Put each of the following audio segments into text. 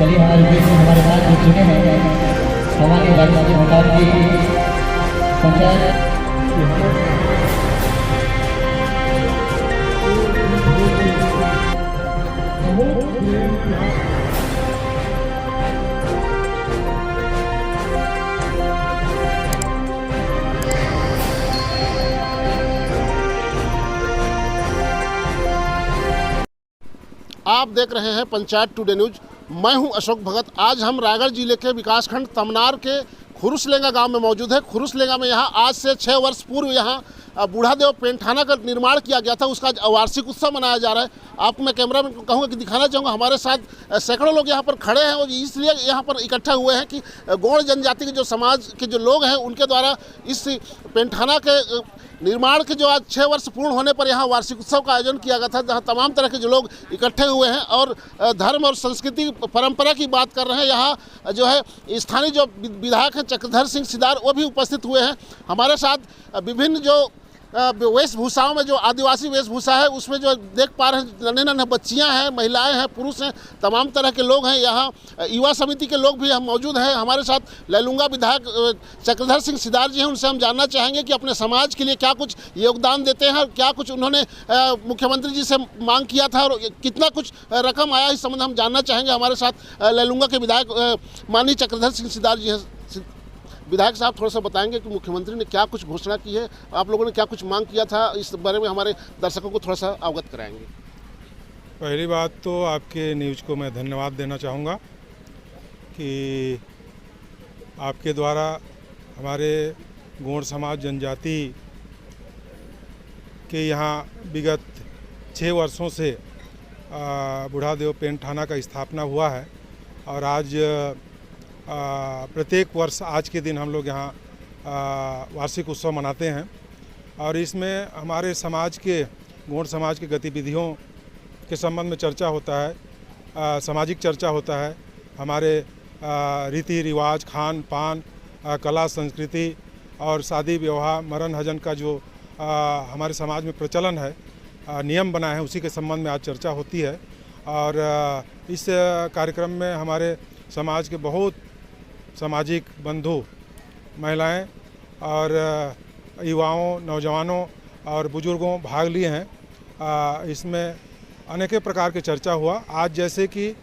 चलिए हमारे बीच में हमारे साथ जो चुने हैं हमारे राजनीतिक भंडार की पंचायत आप देख रहे हैं पंचायत टुडे न्यूज। मैं हूं अशोक भगत। आज हम रायगढ़ जिले के विकासखंड तमनार के खुरुसलेंगा गांव में मौजूद है। खुरुसलेंगा में यहां आज से 6 वर्ष पूर्व यहां बूढ़ादेव पेंठाना का निर्माण किया गया था, उसका वार्षिक उत्सव मनाया जा रहा है। आपको मैं कैमरा में कहूँगा कि दिखाना चाहूँगा, हमारे साथ सैकड़ों लोग यहाँ पर खड़े हैं और इसलिए यहाँ पर इकट्ठा हुए हैं कि गौड़ जनजाति के जो समाज के जो लोग हैं उनके द्वारा इस पेंठाना के निर्माण के जो आज 6 वर्ष पूर्ण होने पर यहाँ वार्षिक उत्सव का आयोजन किया गया था, जहाँ तमाम तरह के जो लोग इकट्ठे हुए हैं और धर्म और संस्कृति परंपरा की बात कर रहे हैं। यहाँ जो है स्थानीय जो विधायक हैं चक्रधर सिंह सिदार वो भी उपस्थित हुए हैं। हमारे साथ विभिन्न जो वेशभूषाओं में जो आदिवासी वेशभूषा है उसमें जो देख पा रहे हैं नन्हे नन्हे बच्चियां हैं, महिलाएं हैं, पुरुष हैं, तमाम तरह के लोग हैं। यहाँ युवा समिति के लोग भी हम मौजूद हैं। हमारे साथ लैलूंगा विधायक चक्रधर सिंह सिदार जी हैं, उनसे हम जानना चाहेंगे कि अपने समाज के लिए क्या कुछ योगदान देते हैं और क्या कुछ उन्होंने मुख्यमंत्री जी से मांग किया था और कितना कुछ रकम आया, इस संबंध हम जानना चाहेंगे। हमारे साथ लैलूंगा के विधायक माननीय चक्रधर सिंह सिदार जी हैं। विधायक साहब थोड़ा सा बताएंगे कि मुख्यमंत्री ने क्या कुछ घोषणा की है, आप लोगों ने क्या कुछ मांग किया था, इस बारे में हमारे दर्शकों को थोड़ा सा अवगत कराएंगे। पहली बात तो आपके न्यूज़ को मैं धन्यवाद देना चाहूँगा कि आपके द्वारा हमारे गौड़ समाज जनजाति के यहाँ विगत 6 वर्षों से बूढ़ादेव पेंठाना का स्थापना हुआ है और आज प्रत्येक वर्ष आज के दिन हम लोग यहाँ वार्षिक उत्सव मनाते हैं और इसमें हमारे समाज के गौड़ समाज की गतिविधियों के संबंध में चर्चा होता है, सामाजिक चर्चा होता है। हमारे रीति रिवाज, खान पान, कला संस्कृति और शादी विवाह मरण हजन का जो हमारे समाज में प्रचलन है, नियम बना है, उसी के संबंध में आज चर्चा होती है। और इस कार्यक्रम में हमारे समाज के बहुत सामाजिक बंधु, महिलाएं और युवाओं, नौजवानों और बुजुर्गों भाग लिए हैं। इसमें अनेक प्रकार की चर्चा हुआ। आज जैसे कि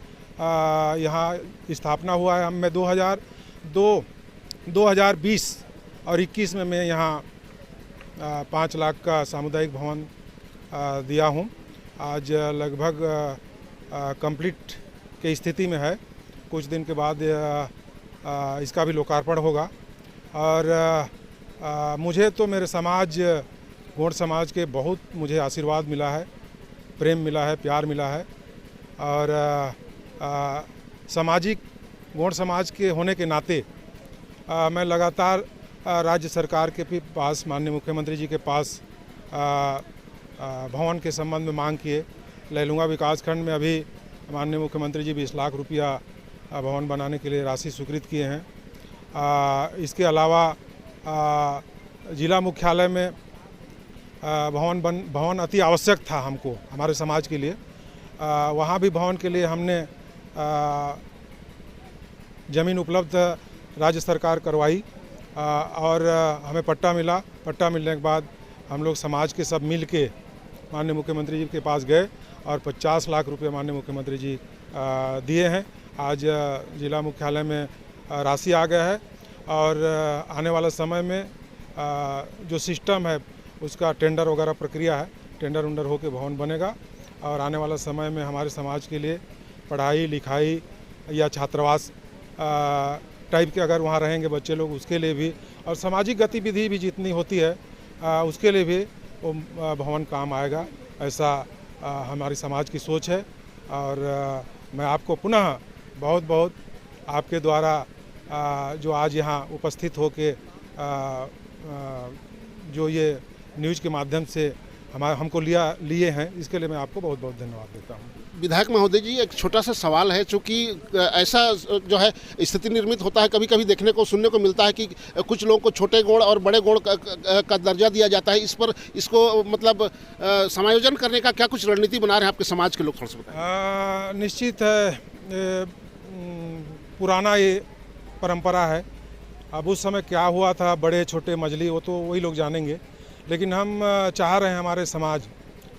यहाँ स्थापना हुआ है, मैं 2020 और 21 में मैं यहाँ 5 लाख का सामुदायिक भवन दिया हूँ। आज लगभग कंप्लीट की स्थिति में है। कुछ दिन के बाद इसका भी लोकार्पण होगा और मुझे तो मेरे समाज गौड़ समाज के बहुत मुझे आशीर्वाद मिला है, प्रेम मिला है, प्यार मिला है और सामाजिक गौड़ समाज के होने के नाते मैं लगातार राज्य सरकार के भी पास, माननीय मुख्यमंत्री जी के पास भवन के संबंध में मांग किए। लैलूंगा विकासखंड में अभी माननीय मुख्यमंत्री जी 20 लाख रुपया भवन बनाने के लिए राशि स्वीकृत किए हैं। इसके अलावा जिला मुख्यालय में भवन अति आवश्यक था हमको, हमारे समाज के लिए। वहाँ भी भवन के लिए हमने ज़मीन उपलब्ध राज्य सरकार करवाई और हमें पट्टा मिला। पट्टा मिलने के बाद हम लोग समाज के सब मिल के माननीय मुख्यमंत्री जी के पास गए और 50 लाख रुपये माननीय मुख्यमंत्री जी दिए हैं। आज जिला मुख्यालय में राशि आ गया है और आने वाला समय में जो सिस्टम है उसका टेंडर वगैरह प्रक्रिया है, टेंडर उंडर होकर भवन बनेगा और आने वाला समय में हमारे समाज के लिए पढ़ाई लिखाई या छात्रावास टाइप के अगर वहाँ रहेंगे बच्चे लोग, उसके लिए भी और सामाजिक गतिविधि भी जितनी होती है उसके लिए भी वो भवन काम आएगा, ऐसा हमारी समाज की सोच है। और मैं आपको पुनः बहुत बहुत आपके द्वारा जो आज यहाँ उपस्थित होके जो ये न्यूज़ के माध्यम से हमको लिए हैं, इसके लिए मैं आपको बहुत बहुत धन्यवाद देता हूँ। विधायक महोदय जी, एक छोटा सा सवाल है, चूँकि ऐसा जो है स्थिति निर्मित होता है, कभी कभी देखने को सुनने को मिलता है कि कुछ लोगों को छोटे गौड़ और बड़े गौड़ का दर्जा दिया जाता है। इस पर इसको मतलब समायोजन करने का क्या कुछ रणनीति बना रहे हैं आपके समाज के लोग, थोड़ा सा बताएं। निश्चित है, पुराना ये परंपरा है। अब उस समय क्या हुआ था, बड़े छोटे मजली, वो तो वही लोग जानेंगे, लेकिन हम चाह रहे हैं हमारे समाज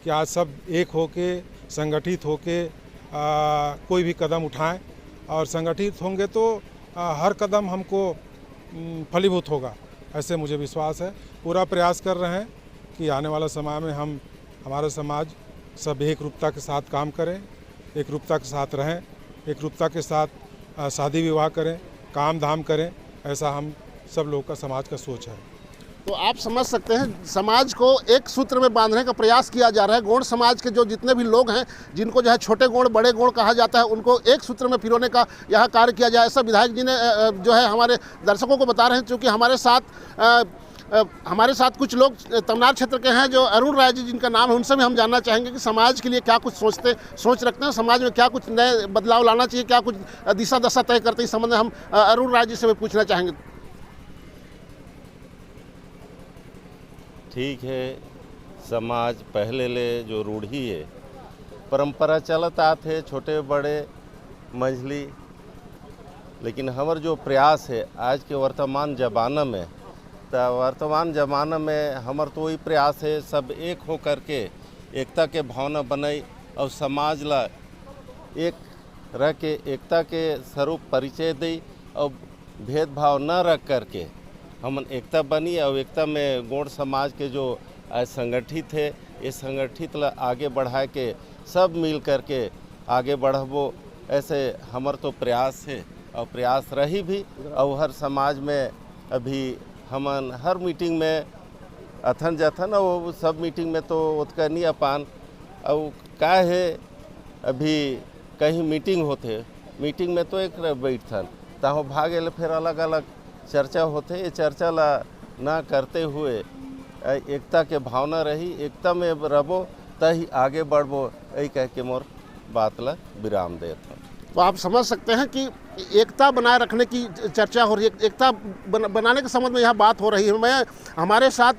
कि आज सब एक होके संगठित होके कोई भी कदम उठाएं, और संगठित होंगे तो हर कदम हमको फलीभूत होगा, ऐसे मुझे विश्वास है। पूरा प्रयास कर रहे हैं कि आने वाला समय में हमारा समाज सब एक रूपता के साथ काम करें, एक रूपता के साथ रहें, एक रूपता के साथ शादी विवाह करें, काम धाम करें, ऐसा हम सब लोग का समाज का सोच है। तो आप समझ सकते हैं समाज को एक सूत्र में बांधने का प्रयास किया जा रहा है। गौड़ समाज के जो जितने भी लोग हैं, जिनको जो है छोटे गौड़ बड़े गौड़ कहा जाता है, उनको एक सूत्र में पिरोने का यह कार्य किया जाए, ऐसा विधायक जी ने जो है हमारे दर्शकों को बता रहे हैं। क्योंकि हमारे साथ कुछ लोग तमनार क्षेत्र के हैं, जो अरुण राय जी जिनका नाम है, उनसे भी हम जानना चाहेंगे कि समाज के लिए क्या कुछ सोच रखते हैं, समाज में क्या कुछ नए बदलाव लाना चाहिए, क्या कुछ दिशा दशा तय करते हैं। इस संबंध में हम अरुण राय जी से भी पूछना चाहेंगे। ठीक है, समाज पहले ले जो रूढ़ी है, परंपरा चलत आते छोटे बड़े मंझली, लेकिन हमार जो प्रयास है आज के वर्तमान ज़माना में, तो वर्तमान ज़माना में हमार तो वही प्रयास है सब एक हो करके एकता के भावना बनाई और समाज ला एक रह के एकता के स्वरूप परिचय दी और भेदभाव न रख करके हम एकता बनी। और एकता में गौड़ समाज के जो आज संगठित है, ये संगठित ला आगे बढ़ा के सब मिल करके आगे बढ़बो, ऐसे हमार तो प्रयास है और प्रयास रही भी। और हर समाज में अभी हमन हर मीटिंग में अथन जथन, और सब मीटिंग में तो उतका नहीं अपान। और का है अभी कहीं मीटिंग होते, मीटिंग में तो एक बैठन ताहो भागे फिर अलग अलग चर्चा होते, ये चर्चा ला ना करते हुए एकता के भावना रही, एकता में रहो तही आगे बढ़बो, यही कह के मोर बात ला विराम देता। तो आप समझ सकते हैं कि एकता बनाए रखने की चर्चा हो रही है, एकता बनाने के संबंध में यह बात हो रही है। मैं हमारे साथ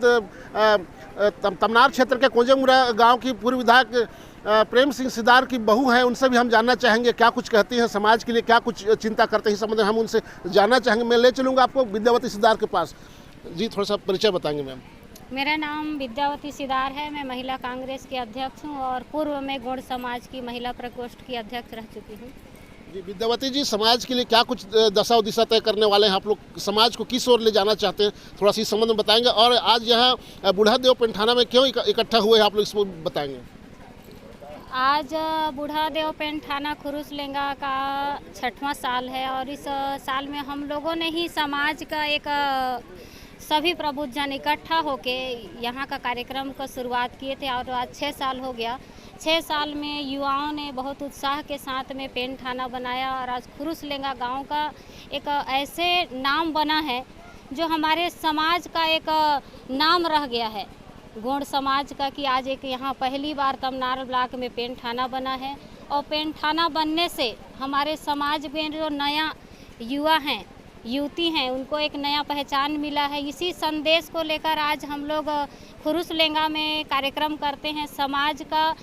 तमनार क्षेत्र के कोंजेमुरा गांव की पूर्व विधायक प्रेम सिंह सिदार की बहू हैं, उनसे भी हम जानना चाहेंगे क्या कुछ कहती हैं, समाज के लिए क्या कुछ चिंता करते हैं, इस संबंध में हम उनसे जानना चाहेंगे। मैं ले चलूँगा आपको विद्यावती सिदार के पास। जी, थोड़ा सा परिचय बताएंगे मैम। मेरा नाम विद्यावती सिदार है, मैं महिला कांग्रेस की अध्यक्ष हूँ और पूर्व में गौड़ समाज की महिला प्रकोष्ठ की अध्यक्ष रह चुकी हूँ। जी विद्यावती जी, समाज के लिए क्या कुछ दशा और दिशा तय करने वाले हैं आप लोग, समाज को किस ओर ले जाना चाहते हैं, थोड़ा सा इस संबंध में बताएंगे। और आज यहाँ बूढ़ादेव पेंठाना में क्यों इकट्ठा हुए हैं आप लोग, इसको बताएंगे। आज बूढ़ादेव पेंठाना खुरुसलेंगा का 6वां साल है और इस साल में हम लोगों ने ही समाज का एक सभी प्रबुद्धजन इकट्ठा होके यहाँ का कार्यक्रम का शुरुआत किए थे और आज 6 साल हो गया। 6 साल में युवाओं ने बहुत उत्साह के साथ में पेंठाना बनाया और आज खुरुसलेंगा गांव का एक ऐसे नाम बना है जो हमारे समाज का एक नाम रह गया है, गौड़ समाज का, कि आज एक यहाँ पहली बार तमनार ब्लॉक में पेंठाना बना है। और पेंठाना बनने से हमारे समाज में जो नया युवा हैं, युवती हैं, उनको एक नया पहचान मिला है। इसी संदेश को लेकर आज हम लोग खुरुसलेंगा में कार्यक्रम करते हैं, समाज का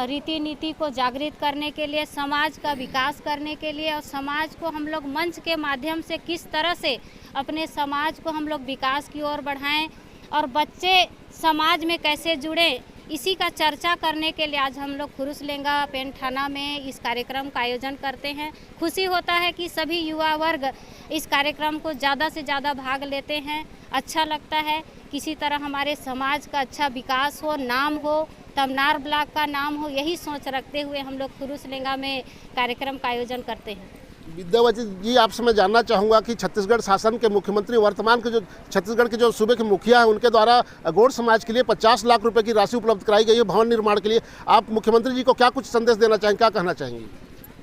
रीति नीति को जागृत करने के लिए, समाज का विकास करने के लिए, और समाज को हम लोग मंच के माध्यम से किस तरह से अपने समाज को हम लोग विकास की ओर बढ़ाएं और बच्चे समाज में कैसे जुड़े, इसी का चर्चा करने के लिए आज हम लोग खुरुसलेंगा पेंठाना में इस कार्यक्रम का आयोजन करते हैं। खुशी होता है कि सभी युवा वर्ग इस कार्यक्रम को ज़्यादा से ज़्यादा भाग लेते हैं, अच्छा लगता है। किसी तरह हमारे समाज का अच्छा विकास हो, नाम हो, तमनार ब्लॉक का नाम हो, यही सोच रखते हुए हम लोग खुरुसलेंगा में कार्यक्रम का आयोजन करते हैं। विद्यावती जी, आपसे मैं जानना चाहूँगा कि छत्तीसगढ़ शासन के मुख्यमंत्री, वर्तमान के जो छत्तीसगढ़ के जो सूबे के मुखिया हैं, उनके द्वारा गौड़ समाज के लिए 50 लाख रुपए की राशि उपलब्ध कराई गई है भवन निर्माण के लिए। आप मुख्यमंत्री जी को क्या कुछ संदेश देना चाहेंगे, क्या कहना चाहेंगी?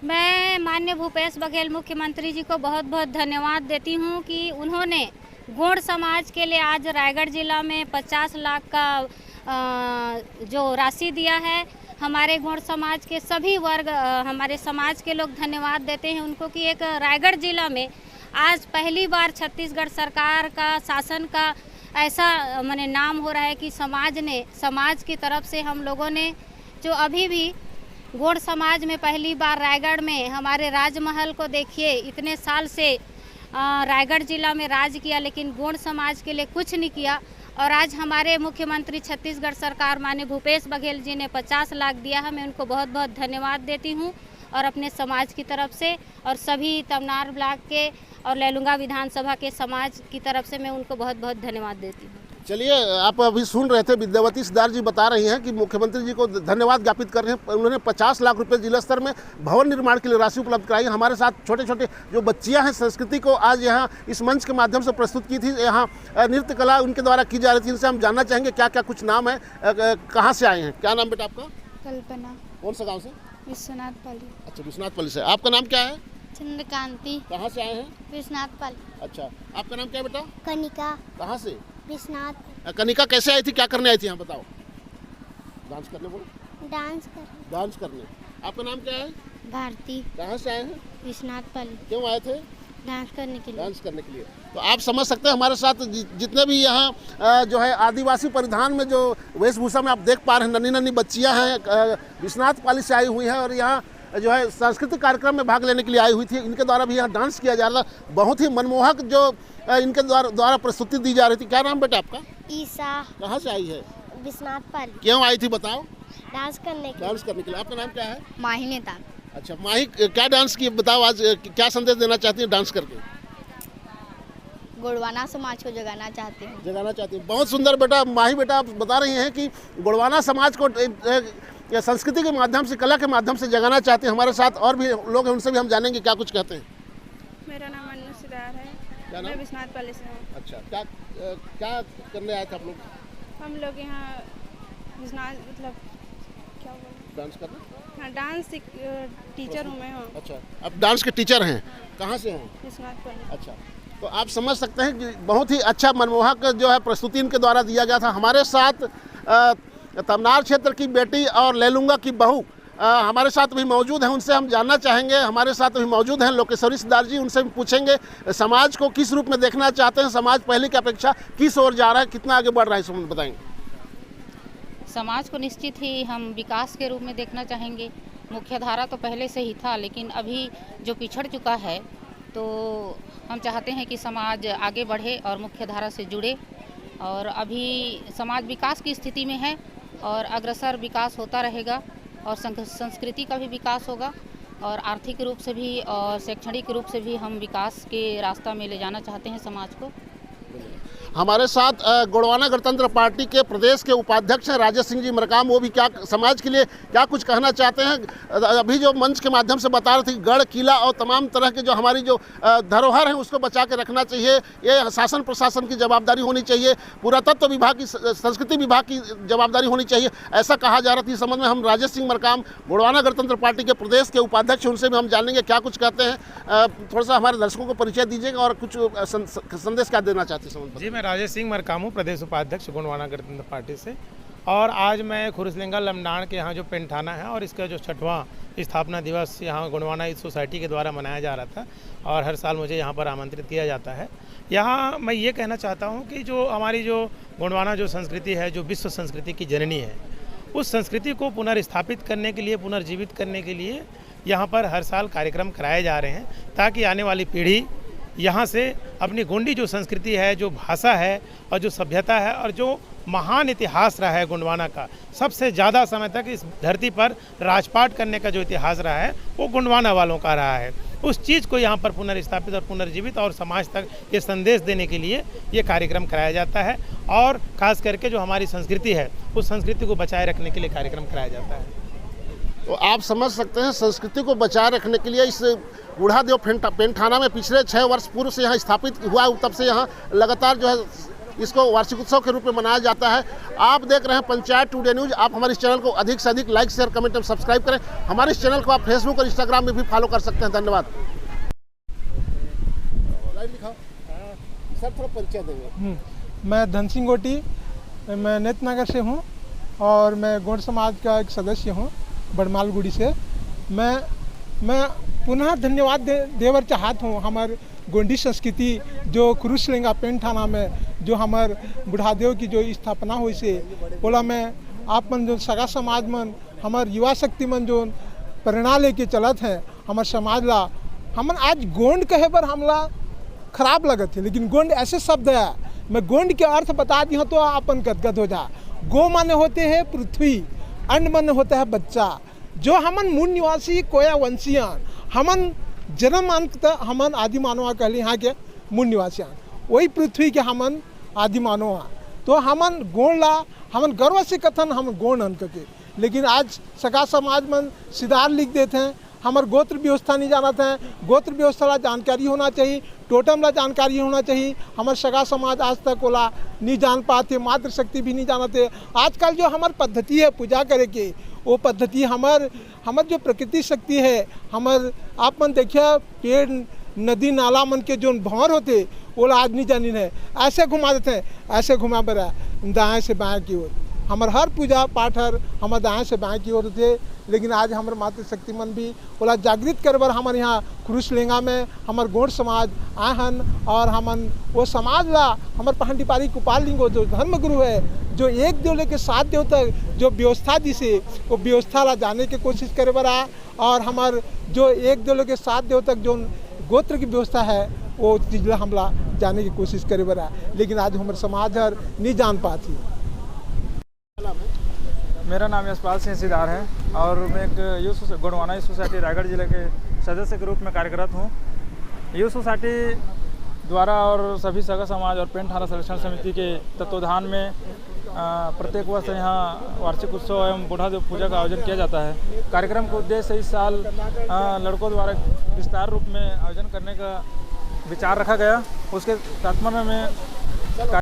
मैं माननीय भूपेश बघेल मुख्यमंत्री जी को बहुत बहुत धन्यवाद देती हूँ कि उन्होंने गौड़ समाज के लिए आज रायगढ़ जिला में 50 लाख का जो राशि दिया है। हमारे गौड़ समाज के सभी वर्ग, हमारे समाज के लोग धन्यवाद देते हैं उनको कि एक रायगढ़ जिला में आज पहली बार छत्तीसगढ़ सरकार का, शासन का ऐसा माने नाम हो रहा है कि समाज की तरफ से हम लोगों ने जो अभी भी गौड़ समाज में पहली बार रायगढ़ में हमारे राजमहल को देखिए, इतने साल से रायगढ़ जिला में राज किया लेकिन गौड़ समाज के लिए कुछ नहीं किया। और आज हमारे मुख्यमंत्री छत्तीसगढ़ सरकार माननीय भूपेश बघेल जी ने 50 लाख दिया है। मैं उनको बहुत बहुत धन्यवाद देती हूँ और अपने समाज की तरफ से और सभी तमनार ब्लॉक के और लैलूंगा विधानसभा के समाज की तरफ से मैं उनको बहुत बहुत धन्यवाद देती हूँ। चलिए, आप अभी सुन रहे थे विद्यावती सिद्धार्थ जी बता रही हैं कि मुख्यमंत्री जी को धन्यवाद ज्ञापित कर रहे हैं। उन्होंने 50 लाख रुपए जिला स्तर में भवन निर्माण के लिए राशि उपलब्ध कराई। हमारे साथ छोटे छोटे जो बच्चियां हैं संस्कृति को आज यहाँ इस मंच के माध्यम से प्रस्तुत की थी। यहाँ नृत्य कला उनके द्वारा की जा रही थी। इनसे हम जानना चाहेंगे क्या क्या कुछ नाम है, कहाँ से आए हैं। क्या नाम बेटा आपका? कल्पना। कौन सा गाँव से? विश्वनाथपाली। अच्छा, विश्वनाथपाली से। आपका नाम क्या है? चंद्रकांति। कहाँ से आए हैं? विश्वनाथपाली। अच्छा, आपका नाम क्या है बेटा? कनिका। कहाँ से? विश्वनाथ। कनिका कैसे आई थी, क्या करने आई थी यहाँ बताओ? डांस करने बोलो। डांस करने। आपका नाम क्या है? भारती। कहाँ से आए हैं? विश्वनाथपाली। क्यों आए थे? डांस करने के लिए। डांस करने के लिए। तो आप समझ सकते हैं हमारे साथ जितने भी यहाँ जो है आदिवासी परिधान में जो वेशभूषा में आप देख पा रहे हैं, नन्ही नन्ही बच्चियाँ हैं, विश्वनाथपाली से आई हुई हैं और यहाँ जो है सांस्कृतिक कार्यक्रम में भाग लेने के लिए आई हुई थी। इनके द्वारा भी यहाँ डांस किया जा रहा था। बहुत ही मनमोहक जो इनके द्वारा प्रस्तुति दी जा रही थी। क्या नाम बेटा आपका? ईसा। कहाँ से आई है? विश्वनाथपाली। क्यों आई थी बताओ? डांस करने के लिए। आपका नाम क्या है? माही नेता। अच्छा माही, क्या डांस की बताओ, आज क्या संदेश देना चाहती है डांस करके? गोड़वाना समाज को जगाना चाहती हूँ। बहुत सुंदर बेटा। माही बेटा, आप बता रही हैं कि गोड़वाना समाज को या संस्कृति के माध्यम से, कला के माध्यम से जगाना चाहते हैं। हमारे साथ और भी लोग हैं, उनसे भी हम जानेंगे क्या कुछ कहते हैं। मेरा नाम अनु सिदार है। क्या नाम? मैं विश्वनाथपाली से हूँ। अच्छा, क्या करने आए थे आप लोग? हम लोग यहाँ मतलब क्या बोलूं? डांस करने। हाँ, डांस टीचर हूँ मैं। हूँ। अच्छा, आप डांस के टीचर हैं। कहाँ से हैं? विश्वनाथपाली। अच्छा, तो आप समझ सकते हैं कि बहुत ही अच्छा मनमोहक जो है प्रस्तुति इनके द्वारा दिया गया था। हमारे साथ तमनार क्षेत्र की बेटी और लैलूंगा की बहू हमारे साथ भी मौजूद हैं। उनसे हम जानना चाहेंगे। हमारे साथ भी मौजूद हैं लोकेश्वरी सिद्धार्थ जी। उनसे भी पूछेंगे समाज को किस रूप में देखना चाहते हैं, समाज पहले की अपेक्षा किस ओर जा रहा है, कितना आगे बढ़ रहा है, इस बताएंगे। समाज को निश्चित ही हम विकास के रूप में देखना चाहेंगे। मुख्य धारा तो पहले से ही था, लेकिन अभी जो पिछड़ चुका है तो हम चाहते हैं कि समाज आगे बढ़े और मुख्य धारा से जुड़े। और अभी समाज विकास की स्थिति में है और अग्रसर विकास होता रहेगा और संस्कृति का भी विकास होगा और आर्थिक रूप से भी और शैक्षणिक रूप से भी हम विकास के रास्ता में ले जाना चाहते हैं समाज को। हमारे साथ गोड़वाना गणतंत्र पार्टी के प्रदेश के उपाध्यक्ष हैं राजेश सिंह जी मरकाम। वो भी क्या समाज के लिए क्या कुछ कहना चाहते हैं। अभी जो मंच के माध्यम से बता रहे थे, गढ़ किला और तमाम तरह के जो हमारी जो धरोहर है उसको बचा के रखना चाहिए। ये शासन प्रशासन की जवाबदारी होनी चाहिए, पुरातत्व विभाग की, संस्कृति विभाग की जवाबदारी होनी चाहिए, ऐसा कहा जा रहा था। इस संबंध में हम राजेश सिंह मरकाम गोड़वाना गणतंत्र पार्टी के प्रदेश के उपाध्यक्ष, उनसे भी हम जानेंगे क्या कुछ कहते हैं। थोड़ा सा हमारे दर्शकों को परिचय दीजिएगा और कुछ संदेश क्या देना चाहते हैं। जी, मैं राजेश सिंह मरकाम हूँ, प्रदेश उपाध्यक्ष गोंडवाना गणतंत्र पार्टी से। और आज मैं खुरुसलेंगा लमनाण के यहाँ जो पेंठाना है और इसका जो 6वां स्थापना दिवस यहाँ गोंडवाना इस सोसाइटी के द्वारा मनाया जा रहा था और हर साल मुझे यहाँ पर आमंत्रित किया जाता है। यहाँ मैं ये कहना चाहता हूँ कि जो हमारी जो गोंडवाना जो संस्कृति है, जो विश्व संस्कृति की जननी है, उस संस्कृति को पुनर्स्थापित करने के लिए, पुनर्जीवित करने के लिए यहाँ पर हर साल कार्यक्रम कराए जा रहे हैं ताकि आने वाली पीढ़ी यहाँ से अपनी गोंडी जो संस्कृति है, जो भाषा है और जो सभ्यता है और जो महान इतिहास रहा है गोंडवाना का, सबसे ज़्यादा समय तक इस धरती पर राजपाट करने का जो इतिहास रहा है वो गोंडवाना वालों का रहा है। उस चीज़ को यहाँ पर पुनर्स्थापित और पुनर्जीवित और समाज तक ये संदेश देने के लिए ये कार्यक्रम कराया जाता है और खास करके जो हमारी संस्कृति है उस संस्कृति को बचाए रखने के लिए कार्यक्रम कराया जाता है। तो आप समझ सकते हैं संस्कृति को बचाए रखने के लिए इस बूढ़ादेव पेंठाना में पिछले 6 वर्ष पूर्व से यहाँ स्थापित हुआ, तब से यहाँ लगातार जो है इसको वार्षिक उत्सव के रूप में मनाया जाता है। आप देख रहे हैं पंचायत टुडे न्यूज़। आप हमारे इस चैनल को अधिक से अधिक लाइक, शेयर, कमेंट और सब्सक्राइब करें। हमारे इस चैनल को आप फेसबुक और इंस्टाग्राम में भी फॉलो कर सकते हैं। धन्यवाद। सर थोड़ा परिचय देंगे। मैं धन सिंह गोटी, मैं नेतनगर से हूँ और मैं गौड़ समाज का एक सदस्य हूँ बड़मालगुड़ी से। मैं पुनः धन्यवाद देवर चाहत हूँ हमार गोंडी संस्कृति जो खुरुसलेंगा पेंठाना में जो हमार बुढ़ादेव की जो स्थापना हुई से बोला मैं आप मन जो सगा समाज मन हमार युवा शक्ति मन जो प्रेरणा लेके चलत हैं हमार समाज ला, हमन आज गोंड कहे पर हमला खराब लगत है, लेकिन गोंड ऐसे शब्द है, मैं गोंड के अर्थ बता दी हूँ तो अपन गदगद हो जा। गो माने होते हैं पृथ्वी, अन्न माने होता है बच्चा। जो हमन मूल निवासी कोया वंशियान, हमन जन्म अंत हमन आदि मानवा कहली यहाँ के मूल निवासियान, वही पृथ्वी के हमन आदि मानवा। तो हमन गोंड ला हमन गर्व से कथन हम गोंड अंक के, लेकिन आज सका समाज मन सिदार लिख देते हैं, हमार गोत्र व्यवस्था नहीं जानते हैं। गोत्र व्यवस्था ला जानकारी होना चाहिए, टोटम ला जानकारी होना चाहिए। हमार सगा समाज आज तक ओला नहीं जान पाते, मातृशक्ति भी नहीं जानते। आजकल जो हमार पद्धति है पूजा करे के, वो पद्धति हमार जो प्रकृति शक्ति है, हमार आप मन देखिए पेड़ नदी नाला मन के जो भंवर होते वो आज नहीं जानी है, ऐसे घुमा देते हैं, ऐसे घुमा पर दाएँ से बाएँ की ओर। हमार हर पूजा पाठ हर हमारे दाएँ से बाएँ की ओर होते, लेकिन आज हमारे मातृशक्ति मन भी बोला जागृत कर बर हमारे यहाँ खुरुसलेंगा में हमार गोंड समाज आए हन। और हमन वो समाज ला हमार पहाड़ी गोपाल लिंगो जो धर्मगुरु है, जो एक देव लेके 7 देव तक जो व्यवस्था जिसे वो व्यवस्था ला जाने की कोशिश करे बर आए। और हमार जो एक देव लेके 7 देव तक जो गोत्र की व्यवस्था है वो चीज़ हमला जाने की कोशिश करे बर आए, लेकिन आज हमारे समाज हर नहीं जान पाती। मेरा नाम यशपाल सिंह सिदार है और मैं एक youth Gondwana youth society Raigarh जिले के सदस्य के रूप में कार्यरत हूँ। यूथ सोसाइटी द्वारा और सभी सगा समाज और पेंट थाना संरक्षण समिति के तत्वाधान में प्रत्येक वर्ष यहाँ वार्षिक उत्सव एवं बूढ़ा देव पूजा का आयोजन किया जाता है। कार्यक्रम का उद्देश्य इस साल लड़कों द्वारा विस्तार रूप में आयोजन करने का विचार रखा गया। उसके तात्पर्य में